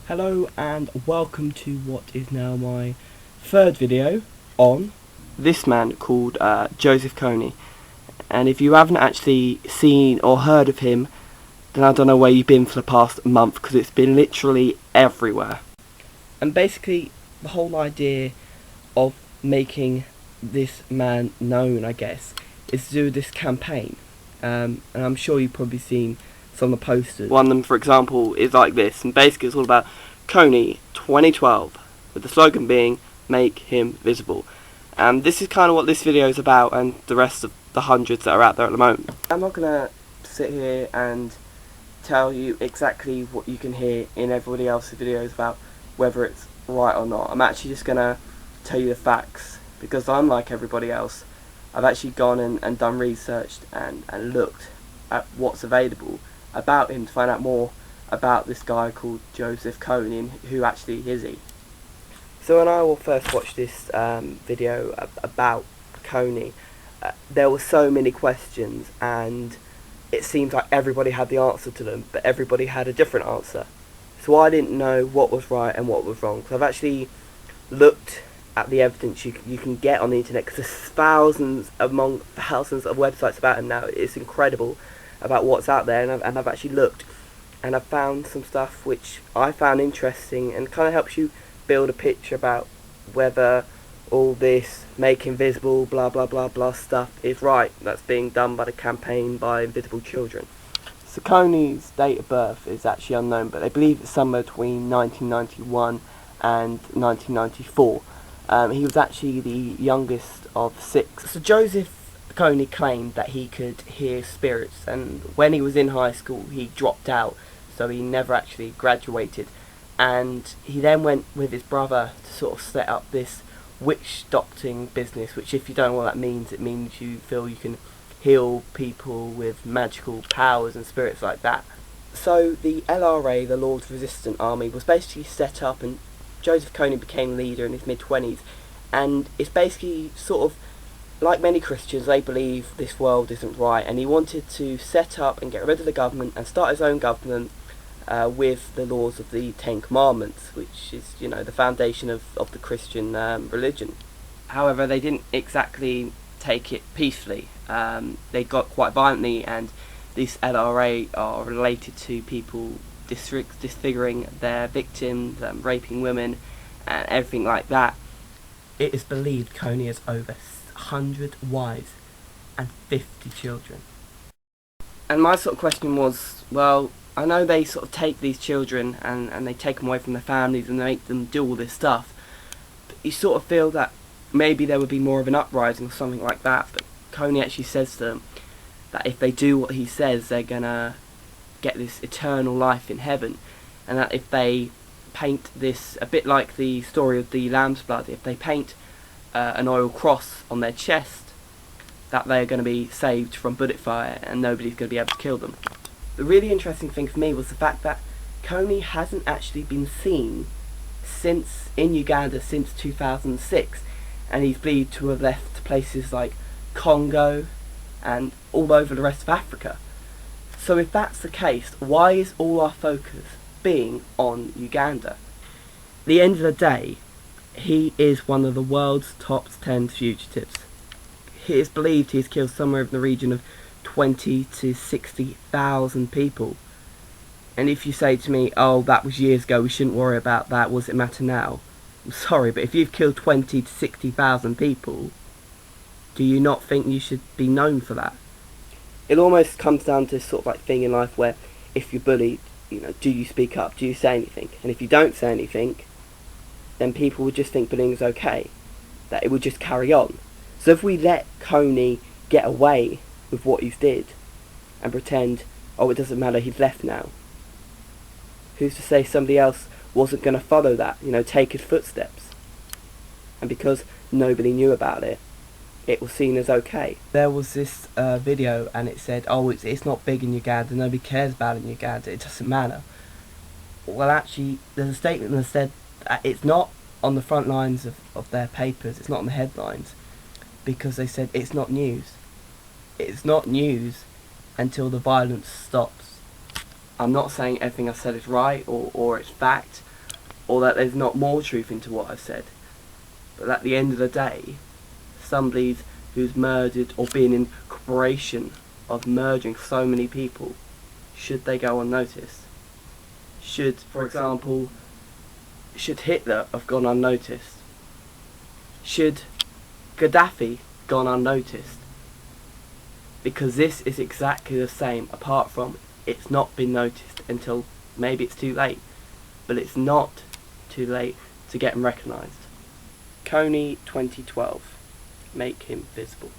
Hello and welcome to what is now my third video on this man called Joseph Kony. And if you haven't actually seen or heard of him, then I don't know where you've been for the past month, because it's been literally everywhere. And basically the whole idea of making this man known, I guess, is to do this campaign. And I'm sure you've probably seen some of the posters. One of them, for example, is like this, and basically it's all about Kony 2012, with the slogan being "Make him visible." And this is kind of what this video is about, and the rest of the hundreds that are out there at the moment. I'm not gonna sit here and tell you exactly what you can hear in everybody else's videos about whether it's right or not. I'm actually just gonna tell you the facts, because unlike everybody else, I've actually gone and done research and looked at what's available about him to find out more about this guy called Joseph Kony and who actually is he. So when I first watched this video about Kony, there were so many questions, and it seems like everybody had the answer to them, but everybody had a different answer. So I didn't know what was right and what was wrong. So I've actually looked at the evidence you can get on the internet, because there's thousands among thousands of websites about him now. It's incredible about what's out there, and I've actually looked, and I've found some stuff which I found interesting and kind of helps you build a picture about whether all this make invisible blah blah blah blah stuff is right that's being done by the campaign by invisible children. So Kony's date of birth is actually unknown, but they believe it's somewhere between 1991 and 1994. He was actually the youngest of 6. So Joseph Kony claimed that he could hear spirits, and when he was in high school he dropped out, so he never actually graduated, and he then went with his brother to sort of set up this witch doctoring business, which, if you don't know what that means, it means you feel you can heal people with magical powers and spirits like that. So the LRA, the Lord's Resistance Army, was basically set up, and Joseph Kony became leader in his mid-20s, and it's basically sort of like many Christians, they believe this world isn't right, and he wanted to set up and get rid of the government and start his own government with the laws of the Ten Commandments, which is, you know, the foundation of the Christian religion. However, they didn't exactly take it peacefully. They got quite violently, and these LRA are related to people disfiguring their victims, raping women, and everything like that. It is believed Kony has over 100 wives and 50 children. And my sort of question was, well, I know they sort of take these children and they take them away from their families and they make them do all this stuff, but you sort of feel that maybe there would be more of an uprising or something like that. But Kony actually says to them that if they do what he says, they're gonna get this eternal life in heaven, and that if they paint this, a bit like the story of the lamb's blood, if they paint an oil cross on their chest, that they're going to be saved from bullet fire and nobody's going to be able to kill them. The really interesting thing for me was the fact that Kony hasn't actually been seen in Uganda since 2006, and he's believed to have left places like Congo and all over the rest of Africa. So if that's the case, why is all our focus being on Uganda? At the end of the day, he is one of the world's top 10 fugitives. It is believed he has killed somewhere in the region of 20 to 60,000 people. And if you say to me, oh, that was years ago, we shouldn't worry about that, what does it matter now? I'm sorry, but if you've killed 20 to 60,000 people, do you not think you should be known for that? It almost comes down to sort of like thing in life where if you're bullied, you know, do you speak up? Do you say anything? And if you don't say anything, then people would just think bullying is okay, that it would just carry on. So if we let Kony get away with what he did and pretend, oh, it doesn't matter, he's left now, who's to say somebody else wasn't going to follow that, you know, take his footsteps? And because nobody knew about it, it was seen as okay. There was this video, and it said, oh, it's not big in Uganda, nobody cares about it in Uganda, it doesn't matter. Well, actually, there's a statement that said that it's not on the front lines of their papers, it's not on the headlines, because they said it's not news. It's not news until the violence stops. I'm not saying everything I said is right or it's fact. or that there's not more truth into what I've said. But at the end of the day, somebody who's murdered or been in cooperation of murdering so many people, should they go unnoticed? Should, for example, should Hitler have gone unnoticed? Should Gaddafi gone unnoticed? Because this is exactly the same, apart from it's not been noticed until maybe it's too late. But it's not too late to get him recognised. Kony 2012. Make him visible.